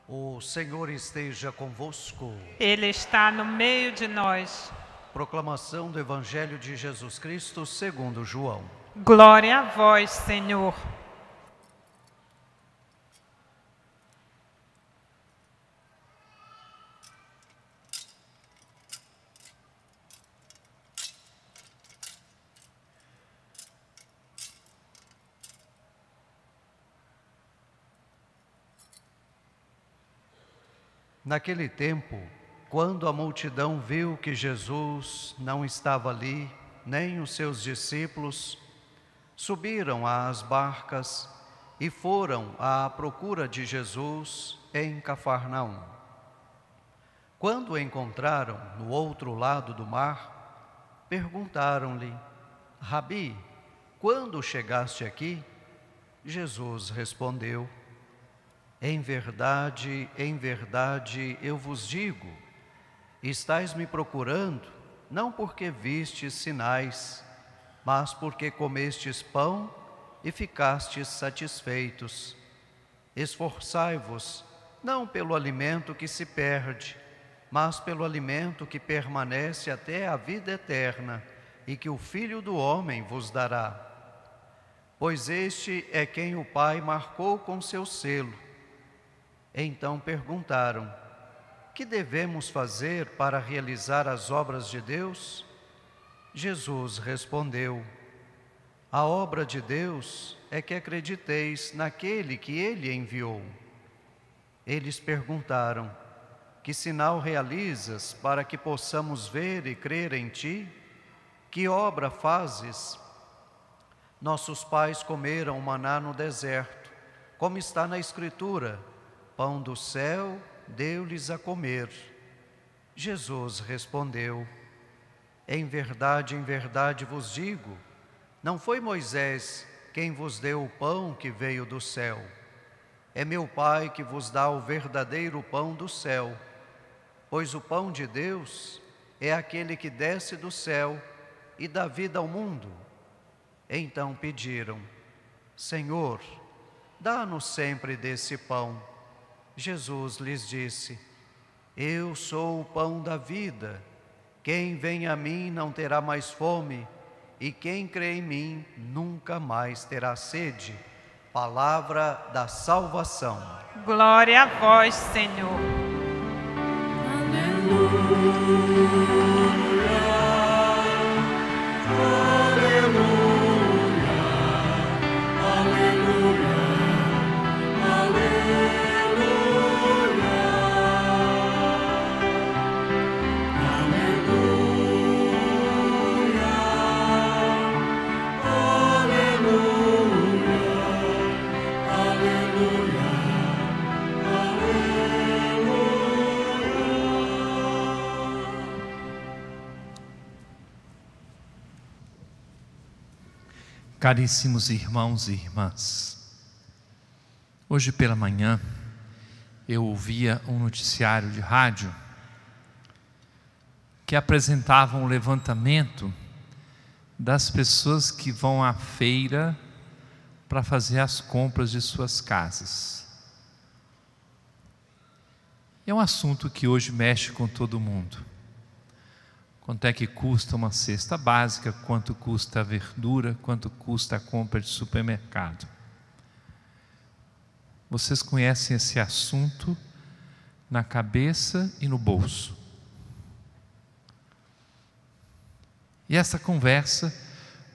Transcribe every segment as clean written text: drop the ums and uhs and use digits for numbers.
O Senhor esteja convosco. Ele está no meio de nós. Proclamação do Evangelho de Jesus Cristo segundo João. Glória a vós, Senhor. Naquele tempo, quando a multidão viu que Jesus não estava ali, nem os seus discípulos, subiram às barcas e foram à procura de Jesus em Cafarnaum. Quando o encontraram no outro lado do mar, perguntaram-lhe: Rabi, quando chegaste aqui? Jesus respondeu: em verdade, eu vos digo, estais me procurando, não porque vistes sinais, mas porque comestes pão e ficastes satisfeitos. Esforçai-vos, não pelo alimento que se perde, mas pelo alimento que permanece até a vida eterna, e que o Filho do Homem vos dará. Pois este é quem o Pai marcou com seu selo. Então perguntaram: que devemos fazer para realizar as obras de Deus? Jesus respondeu: a obra de Deus é que acrediteis naquele que Ele enviou. Eles perguntaram: que sinal realizas para que possamos ver e crer em Ti? Que obra fazes? Nossos pais comeram maná no deserto, como está na Escritura: pão do céu deu-lhes a comer. Jesus respondeu: em verdade vos digo, não foi Moisés quem vos deu o pão que veio do céu. É meu Pai que vos dá o verdadeiro pão do céu. Pois o pão de Deus é aquele que desce do céu e dá vida ao mundo. Então pediram: Senhor, dá-nos sempre desse pão. Jesus lhes disse: eu sou o pão da vida. Quem vem a mim não terá mais fome, e quem crê em mim nunca mais terá sede. Palavra da salvação. Glória a vós, Senhor. Caríssimos irmãos e irmãs, hoje pela manhã eu ouvia um noticiário de rádio que apresentava um levantamento das pessoas que vão à feira para fazer as compras de suas casas. É um assunto que hoje mexe com todo mundo. Quanto é que custa uma cesta básica, quanto custa a verdura, quanto custa a compra de supermercado. Vocês conhecem esse assunto na cabeça e no bolso. E essa conversa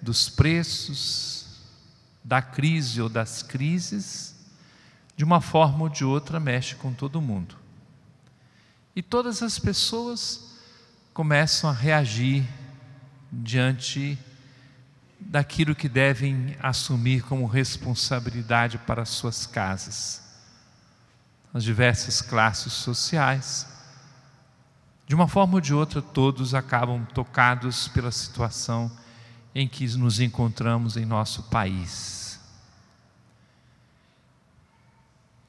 dos preços, da crise ou das crises, de uma forma ou de outra mexe com todo mundo. E todas as pessoas começam a reagir diante daquilo que devem assumir como responsabilidade para as suas casas. As diversas classes sociais, de uma forma ou de outra, todos acabam tocados pela situação em que nos encontramos em nosso país.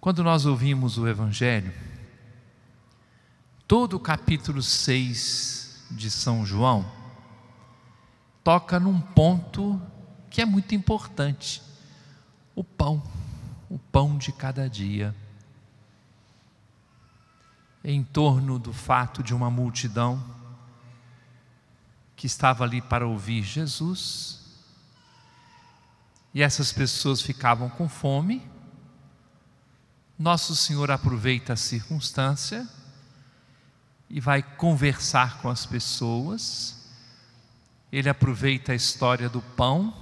Quando nós ouvimos o Evangelho, todo o capítulo 6 de São João toca num ponto que é muito importante: o pão de cada dia. em torno do fato de uma multidão que estava ali para ouvir Jesus, e essas pessoas ficavam com fome. Nosso Senhor aproveita a circunstância e vai conversar com as pessoas. Ele aproveita a história do pão,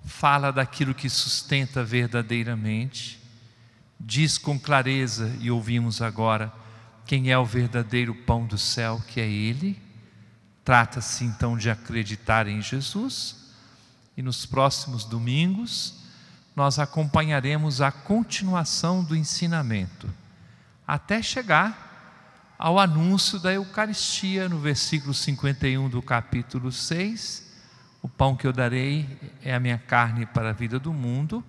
fala daquilo que sustenta verdadeiramente, diz com clareza, e ouvimos agora, quem é o verdadeiro pão do céu, que é Ele. Trata-se então de acreditar em Jesus, e nos próximos domingos nós acompanharemos a continuação do ensinamento, até chegar ao anúncio da Eucaristia, no versículo 51 do capítulo 6, o pão que eu darei é a minha carne para a vida do mundo,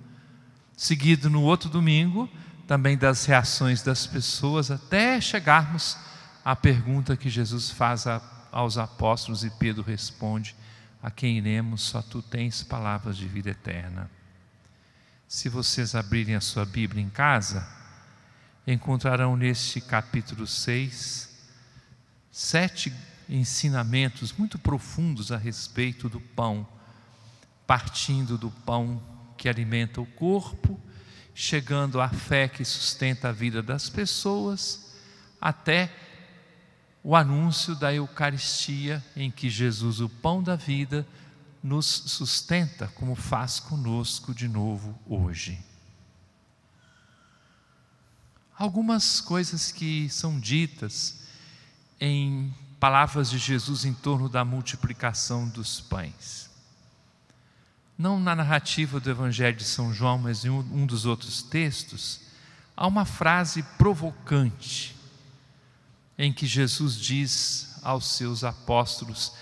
seguido no outro domingo, também das reações das pessoas, até chegarmos à pergunta que Jesus faz aos apóstolos, e Pedro responde: a quem iremos? Só tu tens palavras de vida eterna. Se vocês abrirem a sua Bíblia em casa, encontrarão neste capítulo 6, 7 ensinamentos muito profundos a respeito do pão, partindo do pão que alimenta o corpo, chegando à fé que sustenta a vida das pessoas, até o anúncio da Eucaristia, em que Jesus, o pão da vida, nos sustenta, como faz conosco de novo hoje. Algumas coisas que são ditas em palavras de Jesus em torno da multiplicação dos pães. Não na narrativa do Evangelho de São João, mas em um dos outros textos, há uma frase provocante, em que Jesus diz aos seus apóstolos,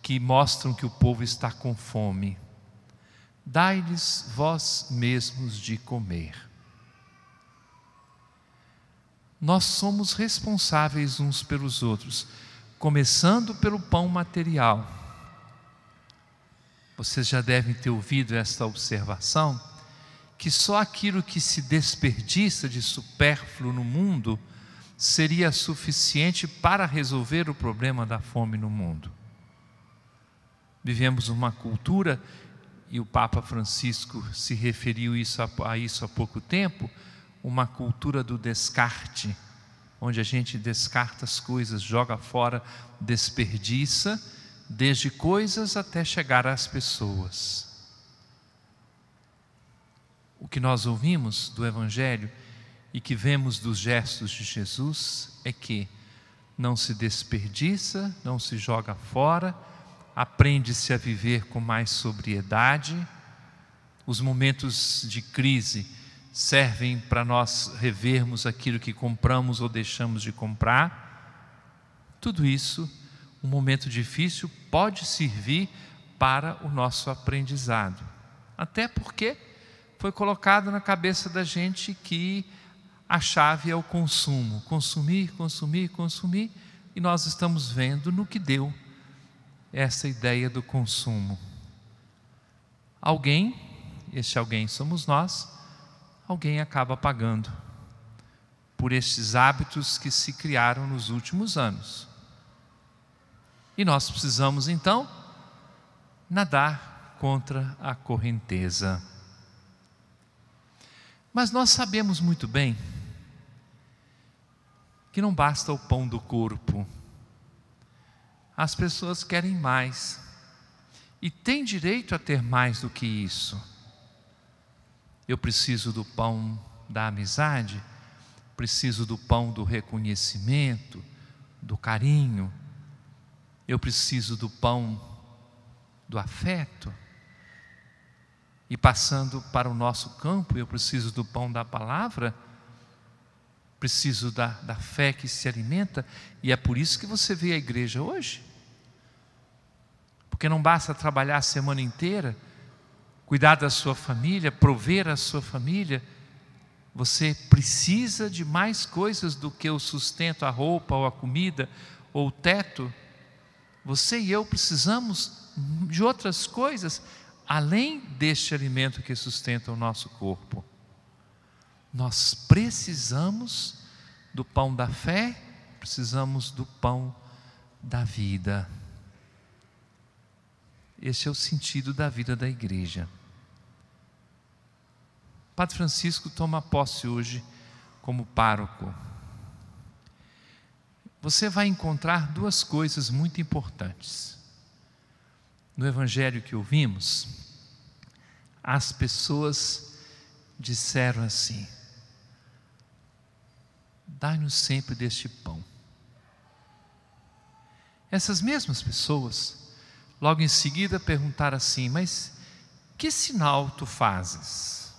que mostram que o povo está com fome: dai-lhes vós mesmos de comer. Nós somos responsáveis uns pelos outros, começando pelo pão material. Vocês já devem ter ouvido esta observação, que só aquilo que se desperdiça de supérfluo no mundo seria suficiente para resolver o problema da fome no mundo. Vivemos uma cultura, e o Papa Francisco se referiu a isso há pouco tempo, uma cultura do descarte, onde a gente descarta as coisas, joga fora, desperdiça, desde coisas até chegar às pessoas. O que nós ouvimos do Evangelho e que vemos dos gestos de Jesus é que não se desperdiça, não se joga fora, aprende-se a viver com mais sobriedade. Os momentos de crise servem para nós revermos aquilo que compramos ou deixamos de comprar. Tudo isso, um momento difícil, pode servir para o nosso aprendizado. Até porque foi colocado na cabeça da gente que a chave é o consumo. Consumir, consumir, consumir. E nós estamos vendo no que deu essa ideia do consumo. Alguém, este alguém somos nós, alguém acaba pagando por estes hábitos que se criaram nos últimos anos. E nós precisamos então nadar contra a correnteza. Mas nós sabemos muito bem que não basta o pão do corpo. As pessoas querem mais e têm direito a ter mais do que isso. Eu preciso do pão da amizade, preciso do pão do reconhecimento, do carinho. Eu preciso do pão do afeto. E passando para o nosso campo, eu preciso do pão da palavra, preciso da fé que se alimenta. E é por isso que você vê a igreja hoje. Porque não basta trabalhar a semana inteira, cuidar da sua família, prover a sua família. Você precisa de mais coisas do que o sustento, a roupa, ou a comida, ou o teto. Você e eu precisamos de outras coisas, além deste alimento que sustenta o nosso corpo. Nós precisamos do pão da fé precisamos do pão da vida. Este é o sentido da vida da igreja. Padre Francisco toma posse hoje como pároco. Você vai encontrar duas coisas muito importantes. No evangelho que ouvimos, as pessoas disseram assim: dai-nos sempre deste pão. Essas mesmas pessoas, logo em seguida, perguntaram assim: mas que sinal tu fazes?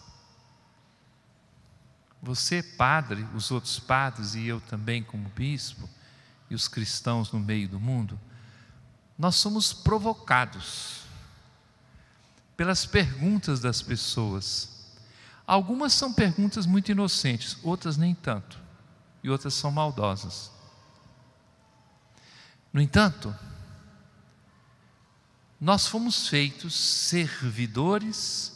Você, padre, os outros padres e eu também como bispo, e os cristãos no meio do mundo, nós somos provocados pelas perguntas das pessoas. Algumas são perguntas muito inocentes, outras nem tanto, e outras são maldosas. No entanto, nós fomos feitos servidores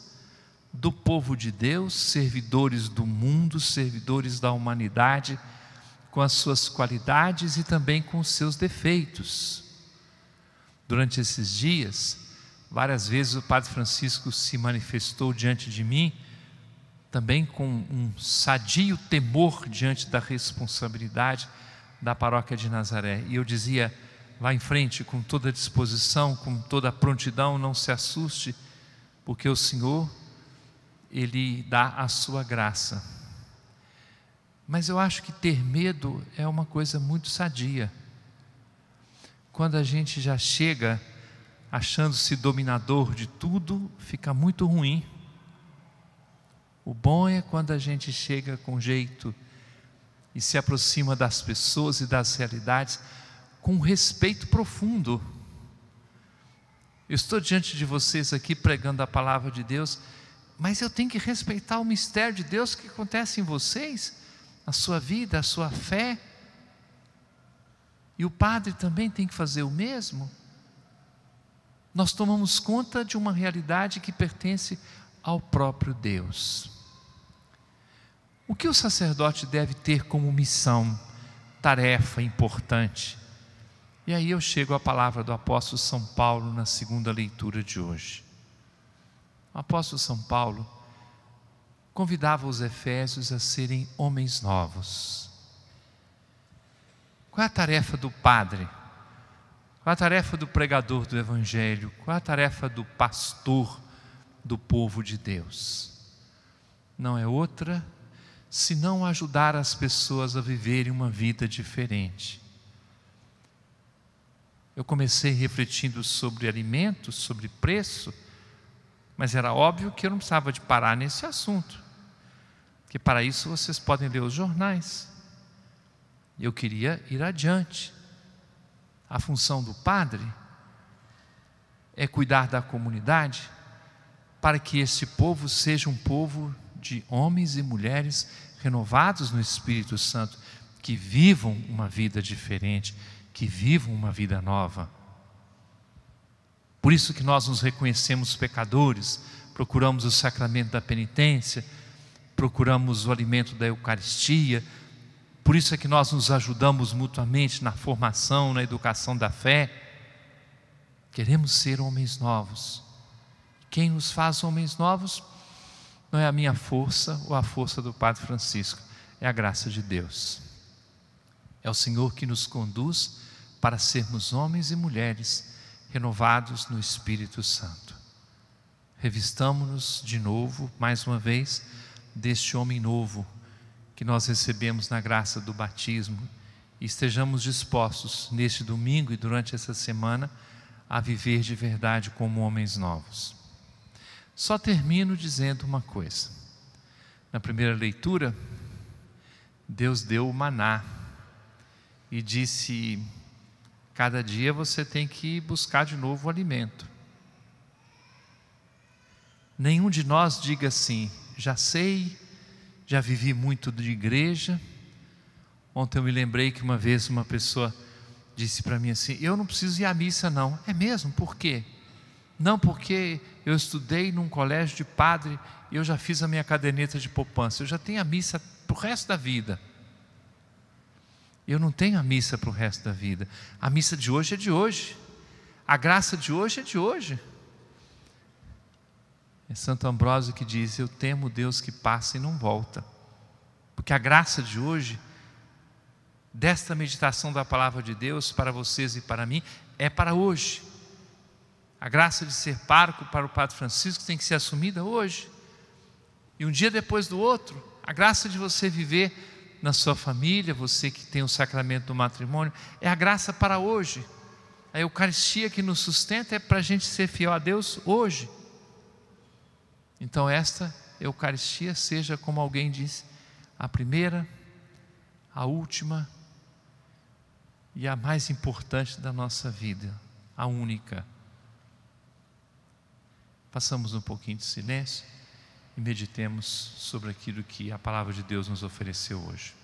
do povo de Deus, servidores do mundo, servidores da humanidade, com as suas qualidades e também com os seus defeitos. Durante esses dias, várias vezes o Padre Francisco se manifestou diante de mim, também com um sadio temor diante da responsabilidade da paróquia de Nazaré. E eu dizia: vá em frente com toda a disposição, com toda a prontidão, não se assuste, porque o Senhor, Ele dá a sua graça. Mas eu acho que ter medo é uma coisa muito sadia. Quando a gente já chega achando-se dominador de tudo, fica muito ruim. O bom é quando a gente chega com jeito e se aproxima das pessoas e das realidades com um respeito profundo. Eu estou diante de vocês aqui pregando a palavra de Deus, mas eu tenho que respeitar o mistério de Deus que acontece em vocês, a sua vida, a sua fé. E o padre também tem que fazer o mesmo. Nós tomamos conta de uma realidade que pertence ao próprio Deus. O que o sacerdote deve ter como missão, tarefa importante? E aí eu chego à palavra do apóstolo São Paulo na segunda leitura de hoje. O apóstolo São Paulo convidava os efésios a serem homens novos. Qual é a tarefa do padre? Qual é a tarefa do pregador do evangelho? Qual é a tarefa do pastor do povo de Deus? Não é outra senão ajudar as pessoas a viverem uma vida diferente. Eu comecei refletindo sobre alimentos, sobre preço, mas era óbvio que eu não precisava de parar nesse assunto, porque para isso vocês podem ler os jornais. Eu queria ir adiante. A função do padre é cuidar da comunidade, para que esse povo seja um povo de homens e mulheres renovados no Espírito Santo, que vivam uma vida diferente, que vivam uma vida nova. Por isso que nós nos reconhecemos pecadores, procuramos o sacramento da penitência, procuramos o alimento da Eucaristia. Por isso é que nós nos ajudamos mutuamente na formação, na educação da fé. Queremos ser homens novos. Quem nos faz homens novos não é a minha força ou a força do Padre Francisco, é a graça de Deus. É o Senhor que nos conduz para sermos homens e mulheres renovados no Espírito Santo. Revistamo-nos de novo, mais uma vez, deste homem novo que nós recebemos na graça do batismo, e estejamos dispostos neste domingo e durante essa semana a viver de verdade como homens novos. Só termino dizendo uma coisa. Na primeira leitura, Deus deu o maná e disse: cada dia você tem que buscar de novo o alimento. Nenhum de nós diga assim: já sei, já vivi muito de igreja. Ontem eu me lembrei que uma vez uma pessoa disse para mim assim: eu não preciso ir à missa não. É mesmo? Por quê? Não, porque eu estudei num colégio de padre e eu já fiz a minha caderneta de poupança, eu já tenho a missa para o resto da vida. Eu não tenho a missa para o resto da vida. A missa de hoje é de hoje. A graça de hoje é de hoje. É Santo Ambrósio que diz: eu temo Deus que passa e não volta. Porque a graça de hoje, desta meditação da palavra de Deus para vocês e para mim, é para hoje. A graça de ser pároco para o Padre Francisco tem que ser assumida hoje. E um dia depois do outro, a graça de você viver na sua família, você que tem o sacramento do matrimônio, é a graça para hoje. A Eucaristia que nos sustenta é para a gente ser fiel a Deus hoje. Então esta Eucaristia seja, como alguém disse, a primeira, a última e a mais importante da nossa vida, a única. Façamos um pouquinho de silêncio e meditemos sobre aquilo que a palavra de Deus nos ofereceu hoje.